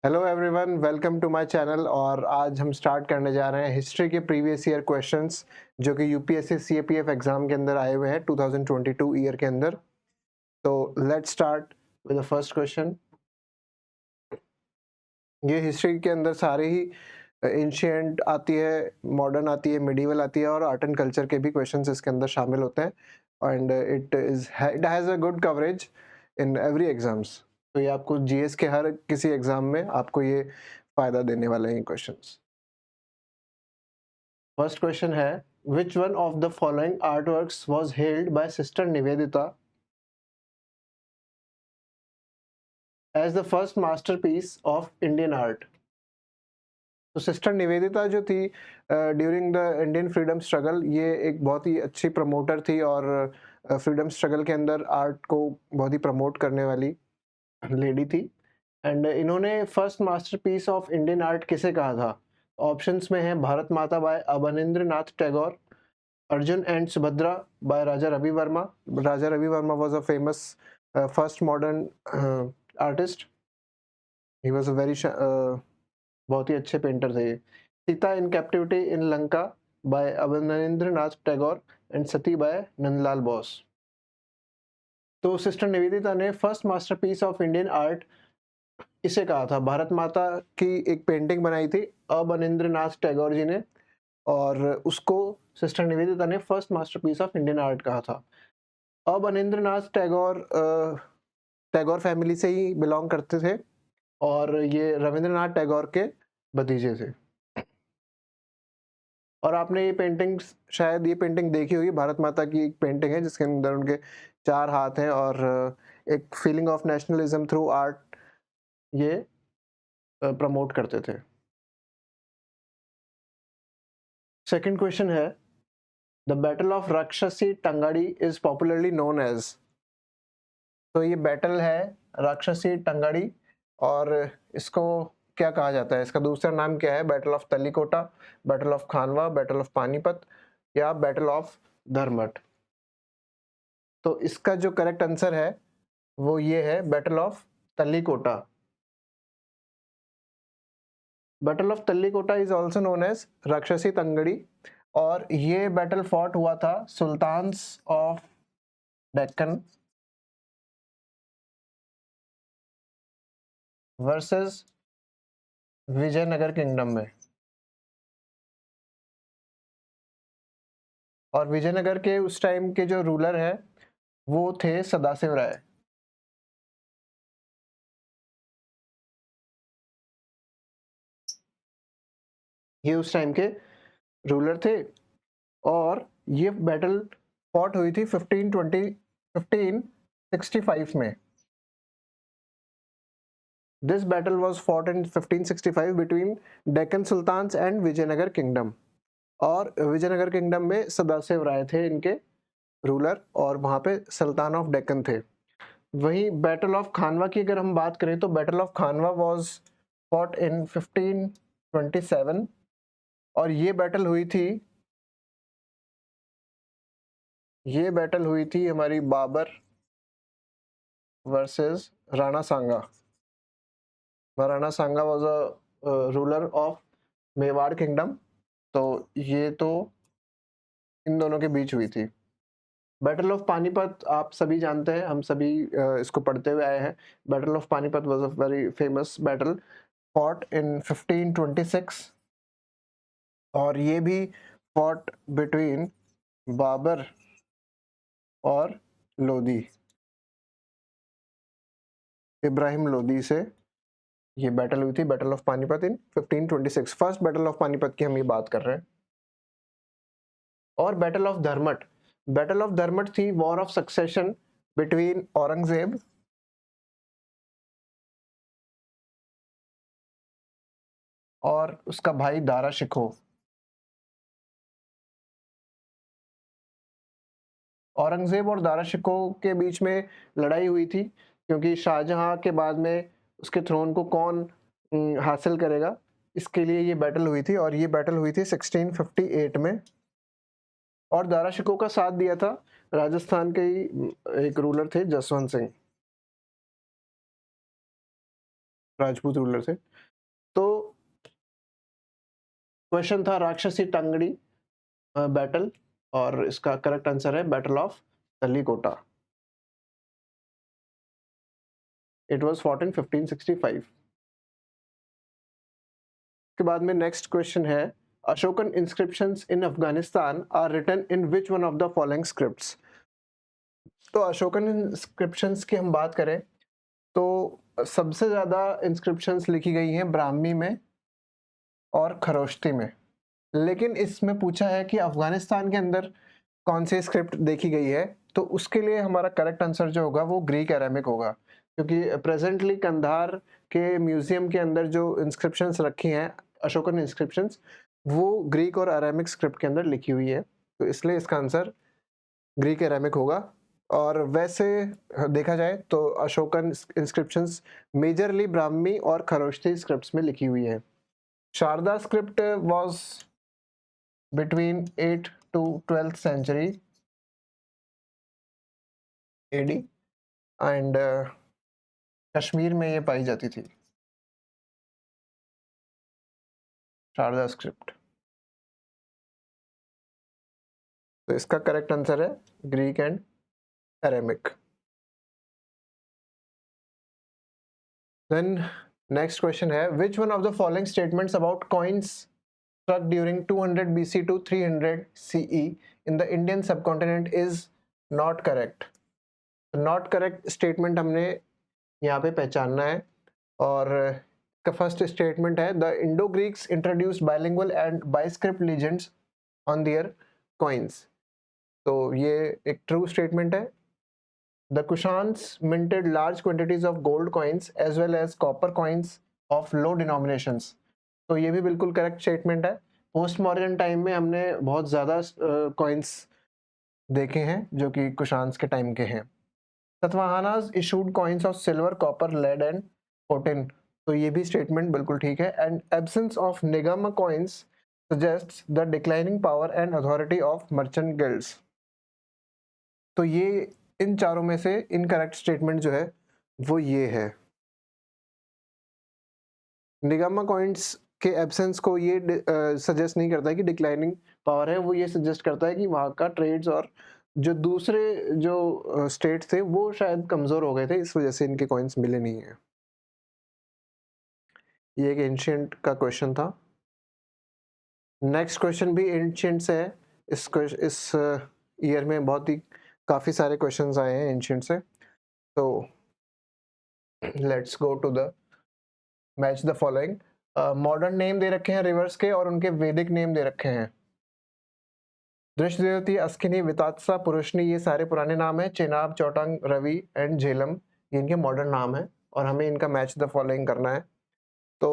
Hello everyone, welcome to my channel. और आज हम स्टार्ट करने जा रहे हैं हिस्ट्री के प्रीवियस ईयर क्वेश्चंस जो कि यूपीएससी सीएपीएफ एग्जाम के अंदर आए हुए हैं 2022 ईयर के अंदर। तो let's start with the first question. ये हिस्ट्री के अंदर सारे ही एंशिएंट आती है, मॉडर्न आती है, मिडिवल आती है और आर्ट एंड कल्चर के भी क्वेश्चंस इसके अंदर शामिल होते हैं। And it has a good coverage in every exams. तो ये आपको जीएस के हर किसी एग्जाम में आपको ये फायदा देने वाले हैं क्वेश्चंस। फर्स्ट क्वेश्चन है, which one of the following art works was held by sister Nivedita as the first masterpiece of Indian art? तो सिस्टर निवेदिता जो थी during the Indian freedom struggle, ये एक बहुत ही अच्छी प्रमोटर थी और फ्रीडम स्ट्रगल के अंदर आर्ट को बहुत ही प्रमोट करने वाली लेडी थी। एंड इन्होंने first masterpiece of Indian art किसे कहा था? ऑप्शंस में है Bharat Mata by Abanindra Nath Tagore, Arjun and Subhadra by Raja Ravi Varma. Raja Ravi Varma was a famous first modern artist. He was a very बहुत ही अच्छे पेंटर थे ये। Sita in captivity in Lanka by Abanindra Nath Tagore and Sati by Nandalal Bose. तो सिस्टर निवेदिता ने first masterpiece of Indian art इसे कहा था? भारत माता की एक पेंटिंग बनाई थी अवनींद्र नाथ टैगोर जी ने, और उसको सिस्टर निवेदिता ने first masterpiece of Indian art कहा था। अवनींद्र नाथ टैगोर टैगोर फैमिली से ही बिलोंग करते थे और ये रविंद्रनाथ टैगोर के भतीजे थे। और आपने शायद ये पेंटिंग देखी होगी। भारत माता की एक पेंटिंग है जिसके अंदर उनके 4 हाथ हैं और एक feeling of nationalism through art ये प्रमोट करते थे। सेकंड क्वेश्चन है, द बैटल ऑफ राक्षसी टंगाड़ी इज पॉपुलरली नोन एज। तो ये बैटल है राक्षसी टंगाड़ी और इसको क्या कहा जाता है? इसका दूसरा नाम क्या है? Battle of Talikota, battle of Khanwa, battle of Panipat या बैटल ऑफ धर्मट। तो इसका जो करेक्ट आंसर है वो ये है, battle of Talikota. Battle of Talikota is also known as Rakshasi Tangadi और ये बैटल फॉट हुआ था sultans of Deccan versus Vijayanagar kingdom में। और विजयनगर के उस टाइम के जो रूलर है वो थे सदाशिव राय। ये उस टाइम के रूलर थे और ये बैटल फॉट हुई थी 1565 में। This battle was fought in 1565 between Deccan sultans and Vijayanagar kingdom. और विजयनगर किंगडम में सदाशिव राय थे इनके रूलर और वहां पे सुल्तान ऑफ डेक्कन थे। वहीं बैटल ऑफ खानवा की अगर हम बात करें तो battle of Khanwa was fought in 1527 और ये बैटल हुई थी हमारी Babur versus Rana Sanga. Rana Sanga was a ruler of Mewar kingdom. तो ये तो इन दोनों के बीच हुई थी। बैटल ऑफ पानीपत आप सभी जानते हैं, हम सभी इसको पढ़ते हुए आए हैं। Battle of Panipat was a very famous battle fought in 1526 और ये भी फॉट बिटवीन बाबर और लोदी, इब्राहिम लोदी से ये बैटल हुई थी, battle of Panipat in 1526। First battle of Panipat की हम ये बात कर रहे हैं। और बैटल ऑफ धर्मट थी war of succession between Aurangzeb और उसका भाई दारा शिकोह। औरंगजेब और दारा शिकोह के बीच में लड़ाई हुई थी क्योंकि शाहजहां के बाद में उसके थ्रोन को कौन हासिल करेगा, इसके लिए ये बैटल हुई थी। और ये बैटल हुई थी 1658 में। और दारा शिकोह का साथ दिया था राजस्थान के ही एक रूलर थे जसवंत सिंह। राजपूत रूलर थे। तो क्वेश्चन था राक्षसी टांगड़ी बैटल, और इसका करेक्ट आंसर है battle of Talikota. It was fought in 1565। के बाद में नेक्स्ट क्वेश्चन है Ashokan inscriptions in Afghanistan are written in which one of the following scripts. तो अशोकन इंस्क्रिप्शंस की हम बात करें तो सबसे ज्यादा इंस्क्रिप्शंस लिखी गई हैं ब्राह्मी में और खरोष्टी में, लेकिन इसमें पूछा है कि अफगानिस्तान के अंदर कौन सी स्क्रिप्ट देखी गई है, तो उसके लिए हमारा करेक्ट आंसर जो होगा वो ग्रीक अरेमिक होगा, क्योंकि प्रेजेंटली कंधार के म्यूजियम के अंदर जो इंस्क्रिप्शंस रखी हैं अशोकन इंस्क्रिप्शंस, वो ग्रीक और अरेमिक स्क्रिप्ट के अंदर लिखी हुई है, तो इसलिए इसका आंसर ग्रीक अरेमिक होगा। और वैसे देखा जाए तो अशोकन इंस्क्रिप्शंस मेजरली ब्राह्मी और खरोष्ठी स्क्रिप्ट्स में लिखी हुई है। Sharada script was between 8th to 12th century AD and Kashmir में ये पाई जाती थी शारदा स्क्रिप्ट। तो इसका करेक्ट आंसर है Greek and Aramaic. Then next question है which one of the following statements about coins struck during 200 BC to 300 CE in the Indian subcontinent is not correct। Not correct statement हमने यहाँ पे पहचानना है, और का first statement है the Indo Greeks introduced bilingual and biscript legends on their coins. तो ये एक ट्रू स्टेटमेंट है। The Kushans minted large quantities of gold coins as well as copper coins of low denominations. तो ये भी बिल्कुल करेक्ट स्टेटमेंट है। पोस्ट मॉडर्न टाइम में हमने बहुत ज़्यादा कॉइन्स देखे हैं जो कि कुशान्स के टाइम के हैं। Satavahanas issued coins of silver copper lead and potin. तो ये भी स्टेटमेंट बिल्कुल ठीक है। And absence of nigam coins suggests the declining power and authority of merchant guilds. तो ये इन चारों में से इनकरेक्ट स्टेटमेंट जो है वो ये है। निगमा कॉइन्स के एब्सेंस को ये सजेस्ट नहीं करता है कि डिक्लाइनिंग पावर है, वो ये सजेस्ट करता है कि वहाँ का ट्रेड्स और जो दूसरे जो स्टेट थे वो शायद कमजोर हो गए थे, इस वजह से इनके कॉइन्स मिले नहीं है। ये एक एंशिएंट का क्वेश्चन था। नेक्स्ट क्वेश्चन भी एंशिएंट से है। इस ईयर में बहुत ही काफी सारे क्वेश्चंस आए हैं एंशिएंट से। तो let's go to the match the following. Modern name दे रखे हैं रिवर्स के और उनके वैदिक नेम दे रखे हैं। दृष्टदेवती, अस्किनी, वितात्सा, पुरुषनी, ये सारे पुराने नाम हैं। चेनाब, चौटांग, रवि एंड झेलम ये इनके मॉडर्न नाम हैं और हमें इनका मैच द फॉलोइंग करना है। तो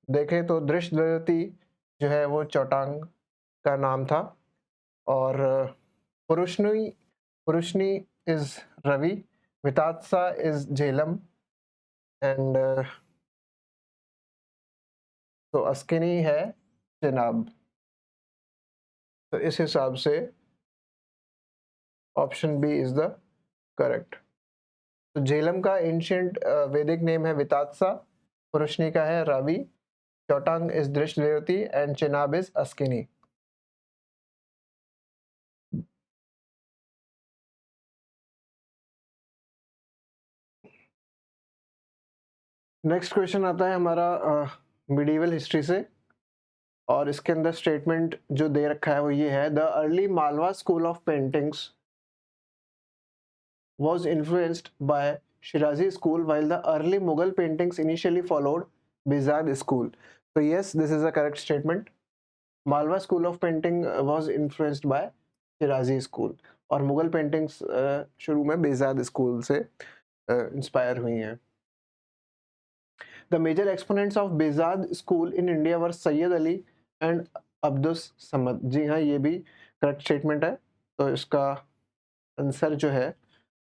देखें तो दृष्टदेवती जो है वो चौटांग का नाम था, और Purushni is Ravi, Vitasta is Jhelum, and तो अस्किनी है चेनाब। तो इस हिसाब से option B is the correct. तो झेलम का एंशिएंट वैदिक नेम है वितात्सा, पुरुषनी का है Ravi, Chautang is Drishadvati and Chenab is Askini. Next question आता है हमारा मिडिवल हिस्ट्री से, और इसके अंदर स्टेटमेंट जो दे रखा है वो ये है the early Malwa school of paintings was influenced by Shirazi school while the early Mughal paintings initially followed Bizad school. So yes, this is a correct statement. Malwa school of painting was influenced by Shirazi school और Mughal paintings शुरू में Behzad school से inspire हुई हैं। The major exponents of Behzad school in India were Syed Ali and Abdus Samad. जी हाँ, ये भी करेक्ट स्टेटमेंट है। तो इसका आंसर जो है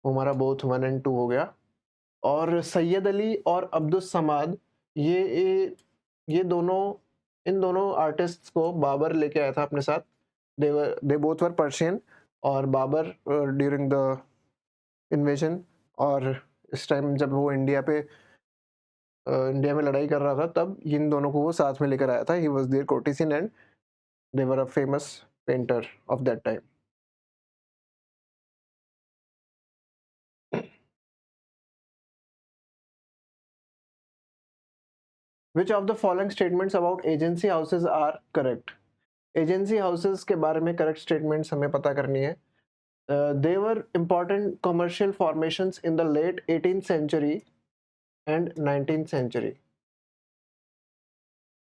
वो हमारा बोथ 1 और 2 हो गया। और सैयद अली और अब्दुस समाद ये दोनों, इन दोनों आर्टिस्ट्स को बाबर लेके आया था अपने साथ। दे बोथ वर पर्शियन, और बाबर ड्यूरिंग द इन्वेजन, और इस टाइम जब वो इंडिया पे इंडिया में लड़ाई कर रहा था, तब इन दोनों को वो साथ में लेकर आया था. He was their courtesan and they were a famous painter of that time. Which of the following statements about agency houses are correct? Agency houses के बारे में करेक्ट स्टेटमेंट्स हमें पता करनी है. They were important commercial formations in the late 18th century and 19th century.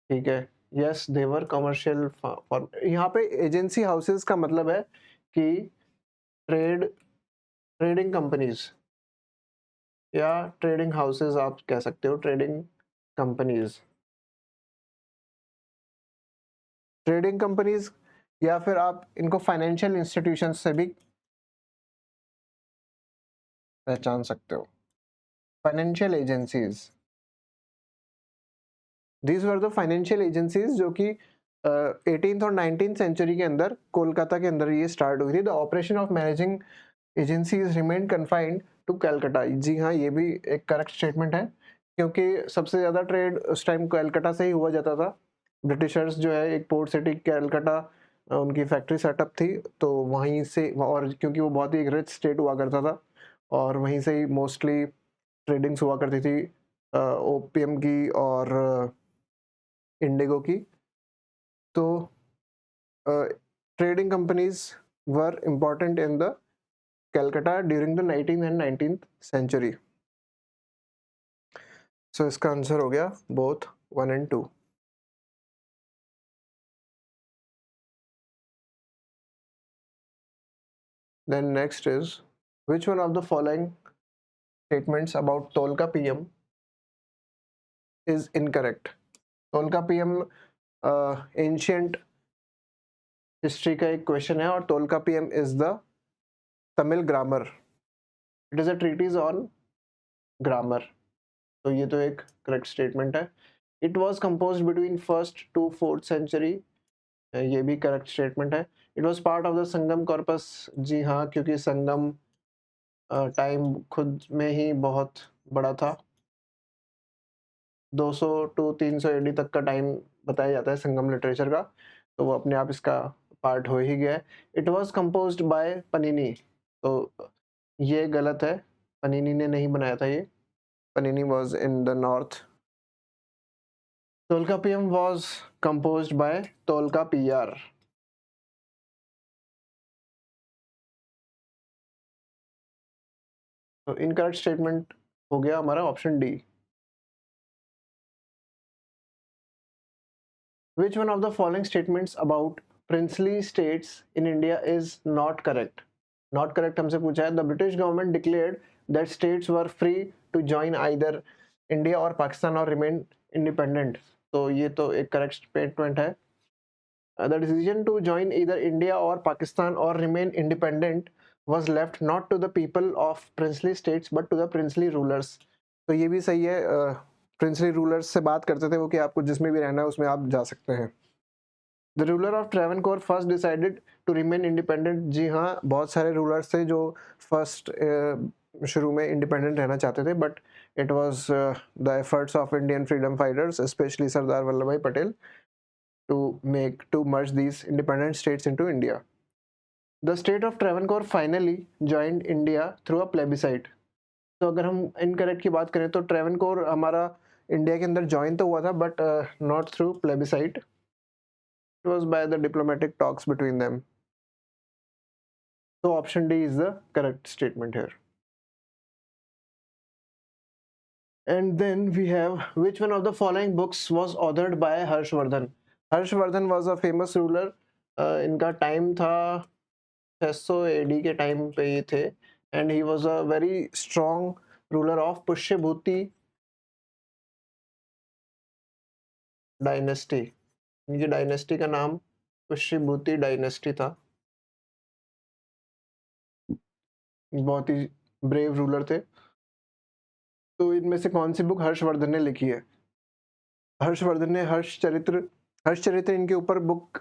ठीक है. Yes, they were commercial यहाँ पे एजेंसी हाउसेस का मतलब है कि ट्रेडिंग कंपनीज या ट्रेडिंग हाउसेस आप कह सकते हो. ट्रेडिंग कंपनीज या फिर आप इनको फाइनेंशियल इंस्टीट्यूशंस से भी पहचान सकते हो. Financial agencies, these were the financial agencies जो कि 18th और 19th सेंचुरी के अंदर कोलकाता के अंदर ये स्टार्ट हुई थी. The operation of managing agencies remain confined to Calcutta. जी हाँ, ये भी एक करेक्ट स्टेटमेंट है, क्योंकि सबसे ज़्यादा ट्रेड उस टाइम कैलकाटा से ही हुआ जाता था. ब्रिटिशर्स जो है एक पोर्ट सिटी कैलकाटा उनकी फैक्ट्री सेटअप थी, तो वहीं से, और क्योंकि वो बहुत ही एक रिच स्टेट हुआ करता था और वहीं से ही मोस्टली ट्रेडिंग्स हुआ करती थी ओपियम की और इंडिगो की. तो trading companies were important in the Calcutta during the 19th and 19th century. So इसका आंसर हो गया both 1 and 2. Then next is, which one of the following statements about Tolka PM is incorrect? Tolka PM ancient history का एक question है और Tolka PM is the Tamil grammar. It is a treatise on grammar. तो ये तो एक correct statement है. It was composed between 1st to 4th century. ये भी करेक्ट स्टेटमेंट है. It was part of the Sangam corpus. जी हाँ, क्योंकि संगम टाइम खुद में ही बहुत बड़ा था. 200 to 300 एडी तक का टाइम बताया जाता है संगम लिटरेचर का, तो वो अपने आप इसका पार्ट हो ही गया है. It was composed by Panini. तो ये गलत है, पनीनी ने नहीं बनाया था ये. Panini was in the north. Tolkappiyam was composed by Tolkappiyar. तो इनकरेक्ट स्टेटमेंट हो गया हमारा option D. Which one of the following statements about princely states in India is not correct? Not correct हमसे पूछा है. The British government declared that states were free to join either India or Pakistan or remain independent. तो ये तो एक correct statement है. The decision to join either India or Pakistan or remain independent was left not to the people of princely states but to the princely rulers. तो ये भी सही है. प्रिंसली रूलर्स से बात करते थे वो कि आपको जिसमें भी रहना है उसमें आप जा सकते हैं. The ruler of Travancore first decided to remain independent. जी हाँ, बहुत सारे रूलर्स थे जो फर्स्ट शुरू में इंडिपेंडेंट रहना चाहते थे, but it was the efforts of Indian freedom fighters, specially Sardar Vallabh Bhai Patel, to merge these independent states into India. The state of Travancore finally joined India through a plebiscite. तो अगर हम इनकरेक्ट की बात करें तो ट्रेवनकोर हमारा इंडिया के अंदर ज्वाइन तो हुआ था, but not through plebiscite. It was by the diplomatic talks between them. तो option D is the correct statement here. And then we have, which one of the following books was authored by Harshvardhan? Harshvardhan was a famous ruler. इनका time था 600 AD के time पे ये थे, and he was a very strong ruler of Pushyabhuti dynasty. इनकी dynasty का नाम Pushyabhuti dynasty था. बहुत ही ब्रेव रूलर थे. तो इनमें से कौन सी बुक हर्षवर्धन ने लिखी है? हर्षवर्धन ने हर्षचरित्र इनके ऊपर बुक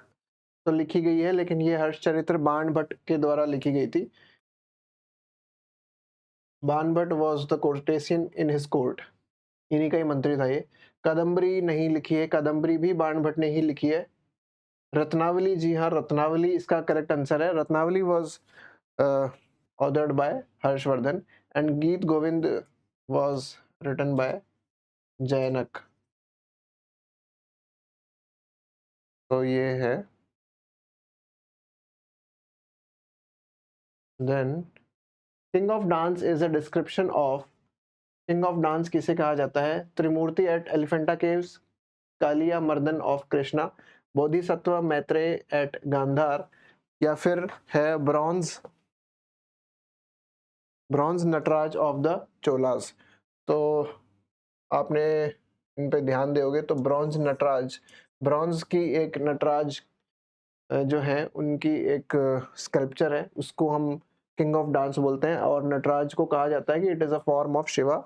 तो लिखी गई है, लेकिन ये हर्षचरित्र बाण भट्ट के द्वारा लिखी गई थी. Bana Bhatta was the courtesan in his court. इन्हीं का ही मंत्री था ये। कादम्बरी नहीं लिखी है, कादम्बरी भी बाण भट्ट ने ही लिखी है। रत्नावली, जी हाँ, रत्नावली इसका करेक्ट आंसर है। Ratnavali was authored by Harshavardhana and Geet Govind was written by Jayanak. तो ये है। Then king of dance is a description of, king of dance किसे कहा जाता है? Trimurti at Elephanta caves, Kaliya Mardan of Krishna, Bodhisattva Maitreya at Gandhara, या फिर है bronze, bronze Nataraja of the Cholas. तो आपने इन पे ध्यान दोगे तो ब्रॉन्ज नटराज, ब्रॉन्ज की एक नटराज जो है उनकी एक स्कल्पचर है, उसको हम किंग ऑफ डांस बोलते हैं, और नटराज को कहा जाता है कि it is a form of Shiva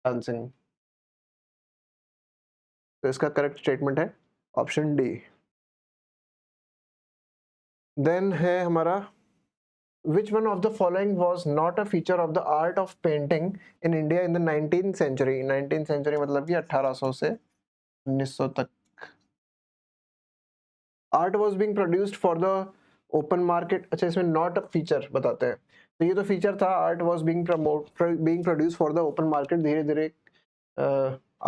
dancing. तो इसका करेक्ट स्टेटमेंट है ऑप्शन डी। देन है हमारा, which one of the following was not a feature of the art of painting in India in the 19th century? 19th century मतलब कि 1800 से 1900 तक। art was being produced for the open market। अच्छा, इसमें not a feature बताते हैं, तो ये तो feature था। art was being produced for the open market। धीरे धीरे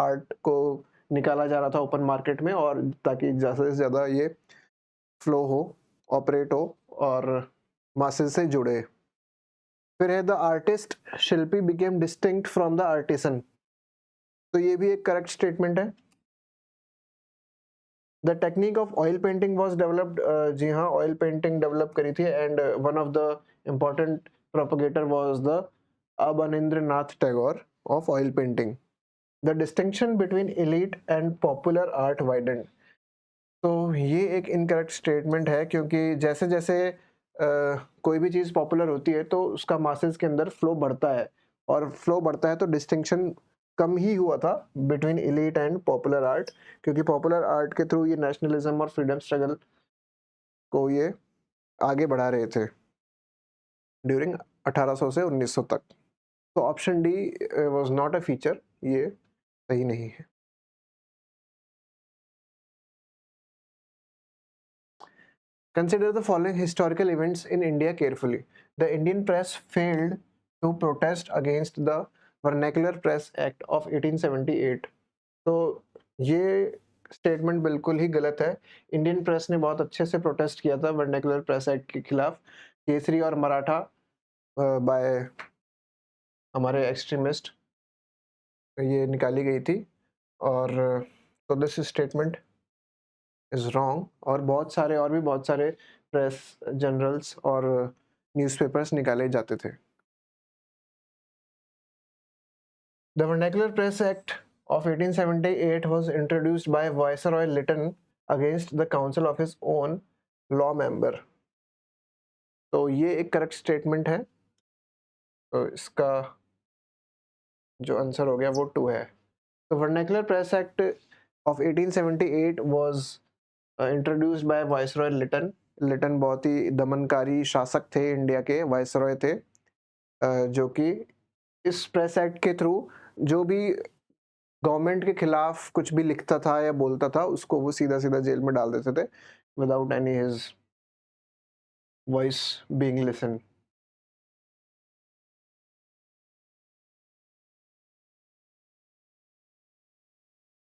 आर्ट को निकाला जा रहा था ओपन मार्केट में, और ताकि ज़्यादा से ज़्यादा ये फ्लो हो, ऑपरेट हो और मासेस से जुड़े। फिर है the artist shilpi became distinct from the artisan. तो ये भी एक करेक्ट स्टेटमेंट है। The technique of oil painting was developed, जी हाँ, ऑयल पेंटिंग डेवलप करी थी, and one of the important propagator was the Abanindranath Tagore of oil painting. The distinction between elite and popular art widened. तो ये एक incorrect statement है, क्योंकि जैसे जैसे कोई भी चीज़ पॉपुलर होती है तो उसका मासेस के अंदर फ्लो बढ़ता है, और फ्लो बढ़ता है तो डिस्टिंक्शन कम ही हुआ था between elite and popular art, क्योंकि पॉपुलर आर्ट के थ्रू ये नेशनलिज्म और फ्रीडम स्ट्रगल को ये आगे बढ़ा रहे थे ड्यूरिंग 1800 से 1900 तक। तो option D was not a feature, ये सही नहीं है। Consider the following historical events in India carefully. The Indian press failed to protest against the Vernacular Press Act of 1878. तो ये स्टेटमेंट बिल्कुल ही गलत है। इंडियन प्रेस ने बहुत अच्छे से प्रोटेस्ट किया था वर्नेकुलर प्रेस एक्ट के खिलाफ। केसरी और मराठा बाय हमारे एक्सट्रीमिस्ट ये निकाली गई थी, और तो दिस स्टेटमेंट इज रॉन्ग। और बहुत सारे प्रेस जनरल्स और न्यूज़पेपर्स निकाले जाते थे। The Vernacular Press Act of 1878 was introduced by Viceroy Lytton against the council of his own law member। तो ये एक करेक्ट स्टेटमेंट है, तो इसका जो आंसर हो गया वो 2 है। तो vernacular press act of 1878 was introduced by viceroy Lytton. Lytton बहुत ही दमनकारी शासक थे, इंडिया के वाइसरॉय थे, जो कि इस प्रेस एक्ट के थ्रू जो भी गवर्नमेंट के खिलाफ कुछ भी लिखता था या बोलता था उसको वो सीधा सीधा जेल में डाल देते थे without any his voice being listen.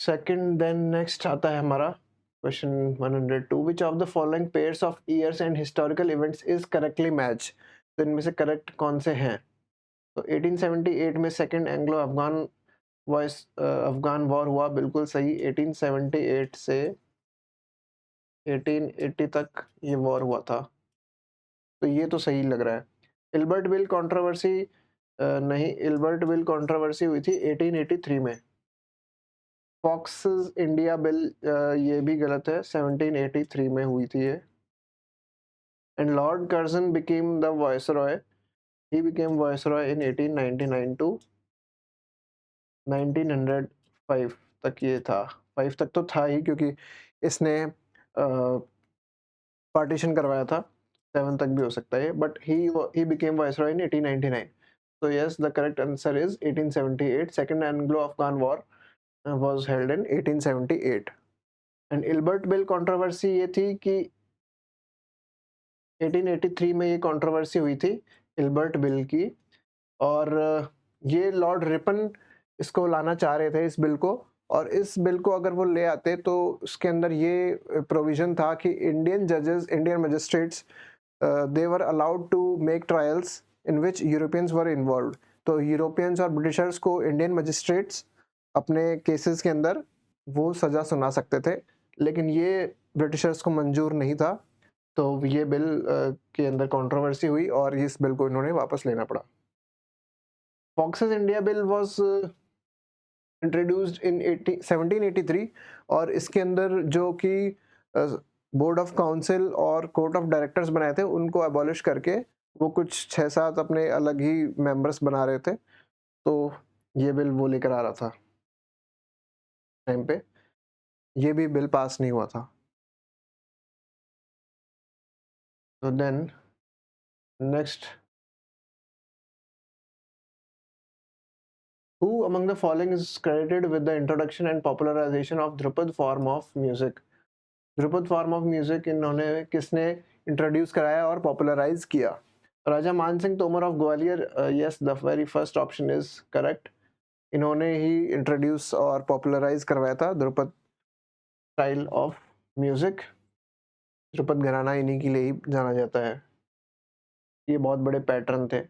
Second, then next आता है हमारा question 102। Which of the following pairs of years and historical events is correctly match? तो इनमें से करेक्ट कौन से हैं? तो 1878 में सेकंड एंग्लो अफगान वॉर हुआ, बिल्कुल सही। 1878 से 1880 तक ये वॉर हुआ था, तो ये तो सही लग रहा है। इल्बर्ट बिल कंट्रोवर्सी नहीं, इल्बर्ट बिल कंट्रोवर्सी हुई थी 1883 में। फॉक्स इंडिया बिल ये भी गलत है, 1783 में हुई थी ये। And Lord Curzon became the viceroy, he became viceroy in 1899 to 1905 तक ये था। 5 तक तो था ही, क्योंकि इसने पार्टीशन करवाया था। 7 तक भी हो सकता है, but he became viceroy in 1899। So yes, the correct answer is 1878, Second Anglo-Afghan War was held in 1878 and Ilbert bill controversy ये थी कि 1883 में ये कंट्रोवर्सी हुई थी इल्बर्ट बिल की, और ये लॉर्ड रिपन इसको लाना चाह रहे थे इस बिल को, और इस बिल को अगर वो ले आते तो उसके अंदर ये प्रोविजन था कि इंडियन जजेस, Indian magistrates, they were allowed to make trials in which Europeans were involve. तो यूरोपियंस और ब्रिटिशर्स को इंडियन मजिस्ट्रेट्स अपने केसेस के अंदर वो सज़ा सुना सकते थे, लेकिन ये ब्रिटिशर्स को मंजूर नहीं था। तो ये बिल के अंदर कंट्रोवर्सी हुई और इस बिल को इन्होंने वापस लेना पड़ा। Foxes India bill was introduced in 1783 और इसके अंदर जो कि बोर्ड ऑफ काउंसिल और कोर्ट ऑफ डायरेक्टर्स बनाए थे उनको अबॉलिश करके वो कुछ 6-7 अपने अलग ही मेंबर्स बना रहे थे। तो ये बिल वो लेकर आ रहा था टाइम पे, ये भी बिल पास नहीं हुआ था। तो then next, who among the following is credited with the introduction and popularization of Dhrupad form of music? Dhrupad form of music इन्होंने किसने इंट्रोड्यूस कराया और पॉपुलराइज किया? राजा मान Singh Tomar of Gwalior. Yes, the very first option is correct. इन्होंने ही introduce और popularise करवाया था Dhrupad style of music. Dhrupad घराना इन्हीं के लिए ही जाना जाता है, ये बहुत बड़े पैटर्न थे।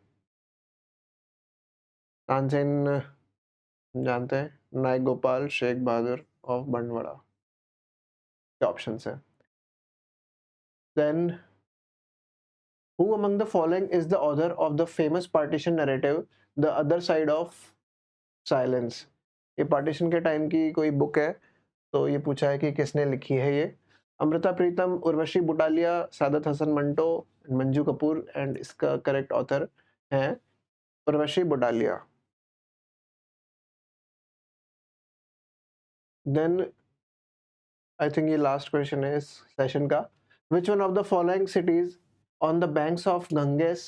तानसेन जानते हैं, नायक गोपाल, शेख बहादुर ऑफ बंडवाड़ा के ऑप्शन है। Then who among the following is the author of the famous partition narrative The Other Side of Silence? ये पार्टीशन के टाइम की कोई बुक है, तो ये पूछा है कि किसने लिखी है ये। अमृता प्रीतम, उर्वशी बुटालिया, सादत हसन मंटो, मंजू कपूर, एंड इसका करेक्ट ऑथर है Urvashi Butalia. Then I think ये लास्ट क्वेश्चन है इस सेशन का। Which one of the following cities on the banks of Ganges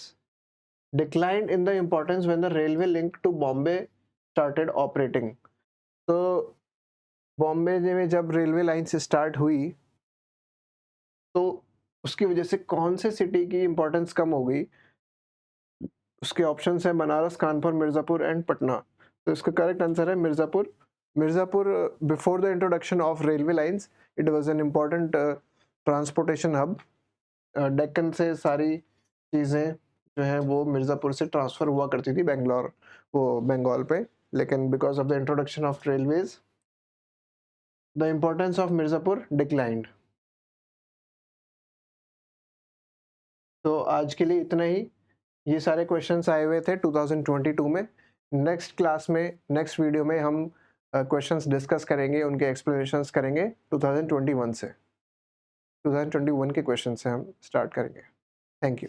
declined in the importance when the railway link to Bombay started operating? तो बॉम्बे में जब railway line से start हुई तो उसकी वजह से कौन से सिटी की इंपॉर्टेंस कम हो गई? उसके ऑप्शंस हैं बनारस, कानपुर, मिर्ज़ापुर एंड पटना। तो इसका करेक्ट आंसर है Mirzapur. Mirzapur before the introduction of railway lines it was an important transportation hub. Deccan से सारी चीज़ें जो हैं वो मिर्ज़ापुर से ट्रांसफ़र हुआ करती थी बेंगलोर, वो बंगाल पे, लेकिन because of the introduction of railways the importance of Mirzapur declined. तो आज के लिए इतना ही। ये सारे क्वेश्चंस आए हुए थे 2022 में। नेक्स्ट क्लास में, नेक्स्ट वीडियो में हम क्वेश्चंस डिस्कस करेंगे, उनके एक्सप्लेनेशंस करेंगे 2021 से। 2021 के क्वेश्चन से हम स्टार्ट करेंगे। Thank you.